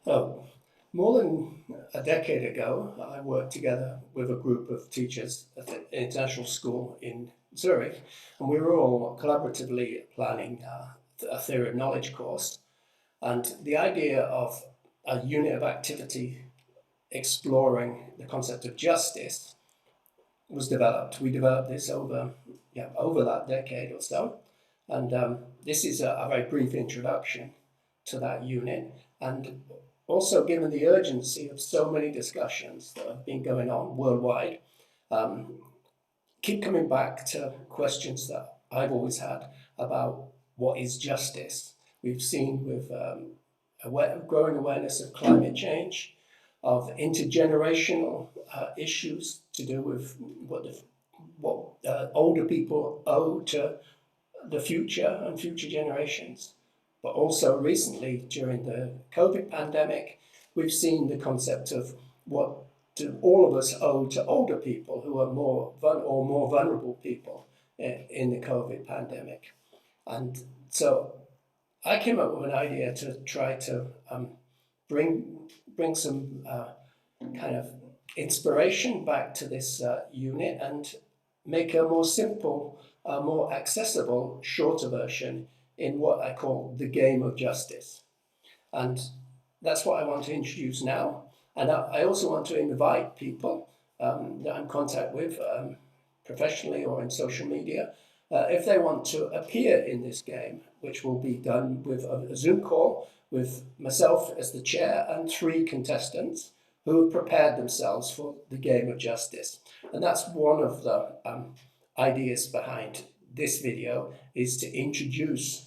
Oh, more than a decade ago, I worked together with a group of teachers at an international school in Zurich, and we were all collaboratively planning a theory of knowledge course. And the idea of a unit of activity exploring the concept of justice was developed. We developed this over that decade or so, and this is a very brief introduction to that unit. And also, given the urgency of so many discussions that have been going on worldwide, um, keep coming back to questions that I've always had about what is justice. We've seen with growing awareness of climate change, of intergenerational issues to do with what older people owe to the future and future generations. But also recently, during the COVID pandemic, we've seen the concept of what do all of us owe to older people who are more vulnerable people in the COVID pandemic. And so I came up with an idea to try to bring some kind of inspiration back to this unit and make a more simple, more accessible, shorter version in what I call the game of justice. And that's what I want to introduce now. And I also want to invite people that I'm in contact with professionally or in social media, if they want to appear in this game, which will be done with a Zoom call with myself as the chair and three contestants who have prepared themselves for the game of justice. And that's one of the ideas behind this video, is to introduce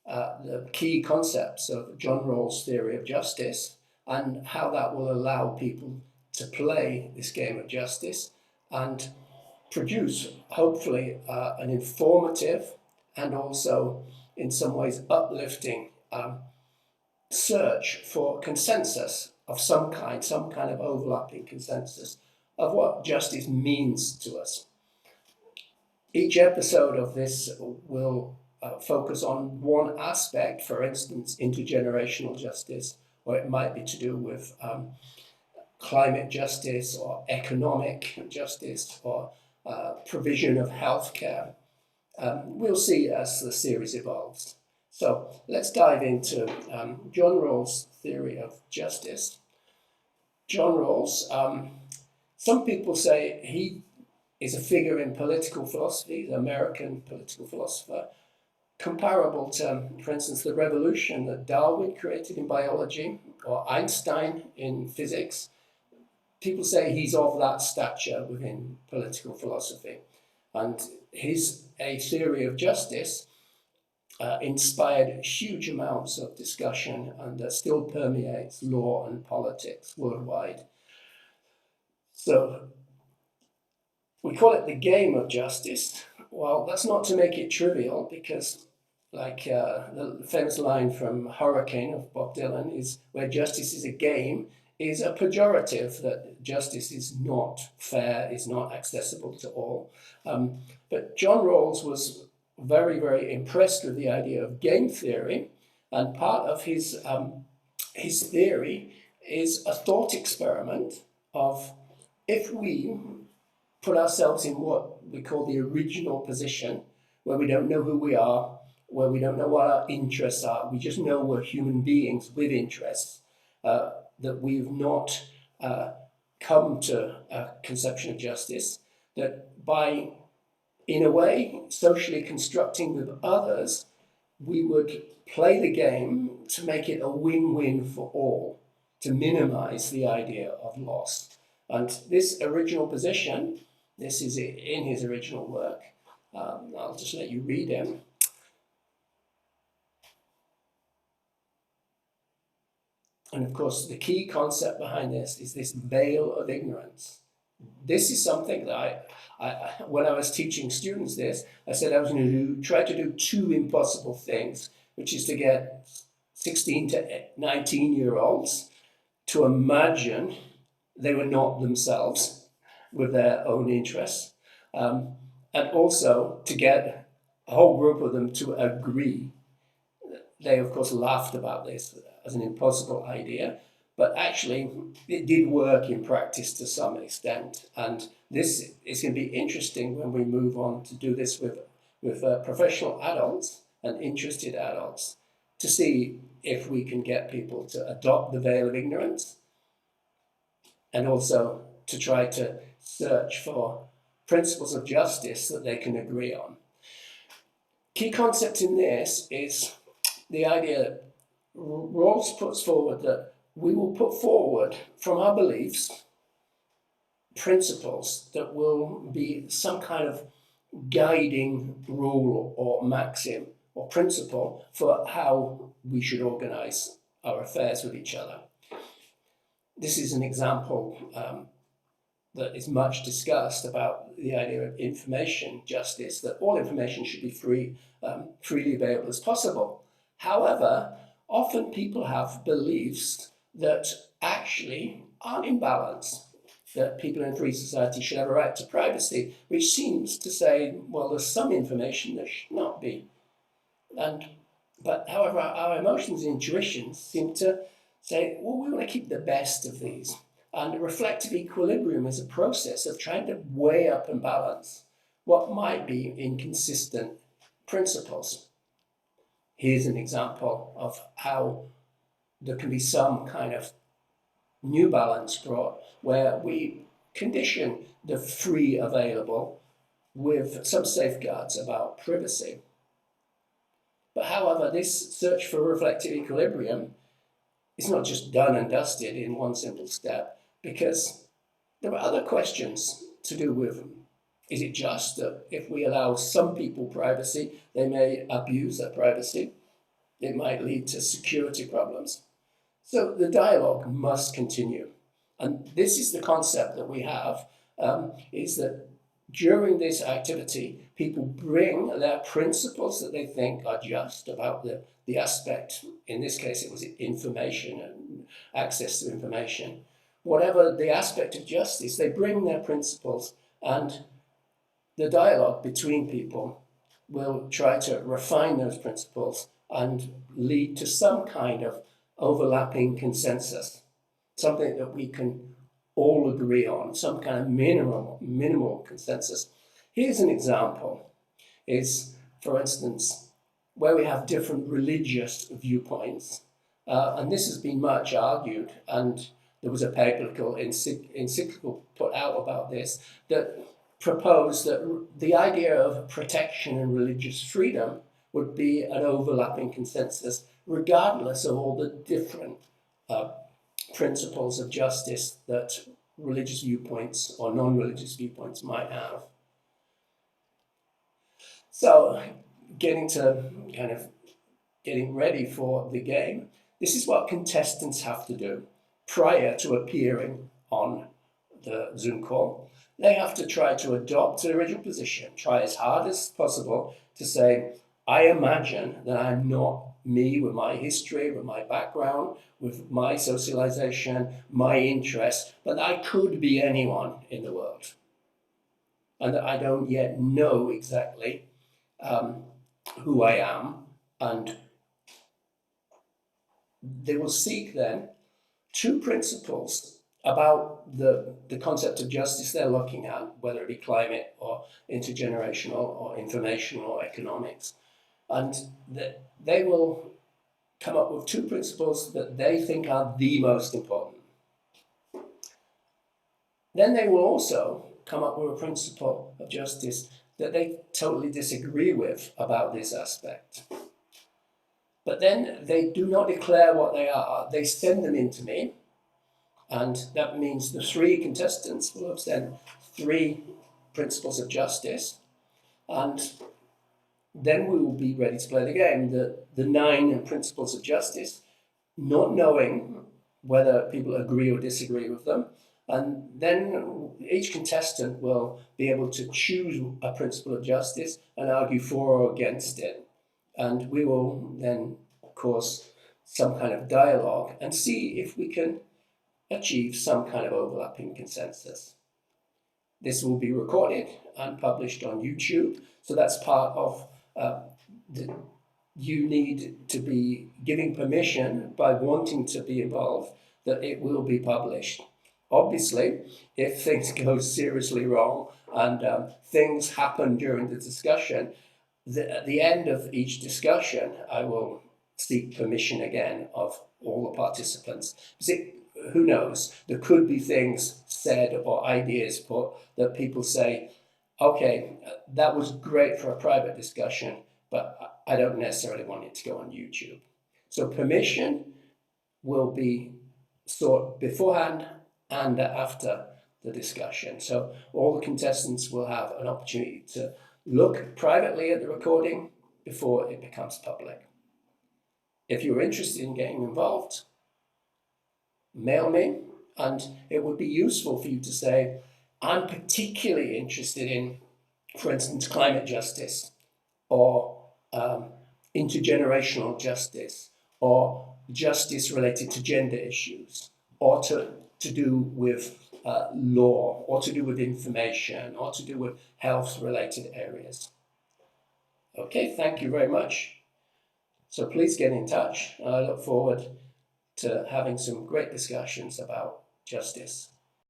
the key concepts of John Rawls' theory of justice and how that will allow people to play this game of justice and produce, hopefully, an informative and also, in some ways, uplifting search for consensus of some kind of overlapping consensus of what justice means to us. Each episode of this will focus on one aspect, for instance, intergenerational justice, or it might be to do with climate justice or economic justice or provision of healthcare. We'll see as the series evolves. So let's dive into John Rawls' theory of justice. John Rawls, some people say he is a figure in political philosophy, the American political philosopher, comparable to, for instance, the revolution that Darwin created in biology or Einstein in physics. People say he's of that stature within political philosophy. And his a theory of justice inspired huge amounts of discussion and still permeates law and politics worldwide. So we call it the game of justice. Well, that's not to make it trivial, because like the famous line from Hurricane of Bob Dylan is, where justice is a game, is a pejorative, that justice is not fair, is not accessible to all. But John Rawls was very, very impressed with the idea of game theory, and part of his theory is a thought experiment of, if we put ourselves in what we call the original position, where we don't know who we are, where we don't know what our interests are, we just know we're human beings with interests, that we've not come to a conception of justice, that by, in a way, socially constructing with others, we would play the game to make it a win-win for all, to minimize the idea of loss. And this original position, this is in his original work. I'll just let you read him. And of course, the key concept behind this is this veil of ignorance. This is something that when I was teaching students this, I said I was going to try to do two impossible things, which is to get 16 to 19-year-olds to imagine they were not themselves with their own interests, and also to get a whole group of them to agree. They, of course, laughed about this as an impossible idea, but actually it did work in practice to some extent. And this is going to be interesting when we move on to do this with professional adults and interested adults, to see if we can get people to adopt the veil of ignorance, and also to try to search for principles of justice that they can agree on. Key concept in this is the idea that Rawls puts forward that we will put forward from our beliefs principles that will be some kind of guiding rule or maxim or principle for how we should organize our affairs with each other. This is an example that is much discussed about the idea of information justice, that all information should be freely available as possible. However, often people have beliefs that actually aren't in balance, that people in a free society should have a right to privacy, which seems to say, well, there's some information that should not be. But however, our emotions and intuitions seem to say, well, we want to keep the best of these. And reflective equilibrium is a process of trying to weigh up and balance what might be inconsistent principles. Here's an example of how there can be some kind of new balance brought where we condition the free available with some safeguards about privacy. But however, this search for reflective equilibrium is not just done and dusted in one simple step, because there are other questions to do with, is it just that if we allow some people privacy, they may abuse their privacy? It might lead to security problems. So the dialogue must continue. And this is the concept that we have, is that during this activity, people bring their principles that they think are just about the aspect. In this case, it was information and access to information. Whatever the aspect of justice, they bring their principles, and the dialogue between people will try to refine those principles and lead to some kind of overlapping consensus, something that we can all agree on, some kind of minimal consensus. Here's an example, is, for instance, where we have different religious viewpoints, and this has been much argued, and there was a papal encyclical put out about this that proposed that the idea of protection and religious freedom would be an overlapping consensus, regardless of all the different principles of justice that religious viewpoints or non-religious viewpoints might have. So, getting ready for the game, this is what contestants have to do prior to appearing on the Zoom call. They have to try to adopt the original position, try as hard as possible to say, I imagine that I'm not me with my history, with my background, with my socialization, my interests, but that I could be anyone in the world. And that I don't yet know exactly who I am. And they will seek then two principles about the concept of justice they're looking at, whether it be climate or intergenerational or information or economics. And they will come up with two principles that they think are the most important. Then they will also come up with a principle of justice that they totally disagree with about this aspect. But then they do not declare what they are. They send them in to me, and that means the three contestants will have sent three principles of justice, and then we will be ready to play the game. The 9 principles of justice, not knowing whether people agree or disagree with them. And then each contestant will be able to choose a principle of justice and argue for or against it. And we will then, of course, some kind of dialogue and see if we can achieve some kind of overlapping consensus. This will be recorded and published on YouTube. So that's part of you need to be giving permission by wanting to be involved, that it will be published. Obviously, if things go seriously wrong and things happen during the discussion, at the end of each discussion, I will seek permission again of all the participants. Who knows? There could be things said or ideas put that people say, okay, that was great for a private discussion, but I don't necessarily want it to go on YouTube. So permission will be sought beforehand and after the discussion. So all the contestants will have an opportunity to look privately at the recording before it becomes public. If you're interested in getting involved, mail me, and it would be useful for you to say, I'm particularly interested in, for instance, climate justice, or intergenerational justice, or justice related to gender issues, or to do with law, or to do with information, or to do with health related areas. Okay, thank you very much. So please get in touch. I look forward to having some great discussions about justice.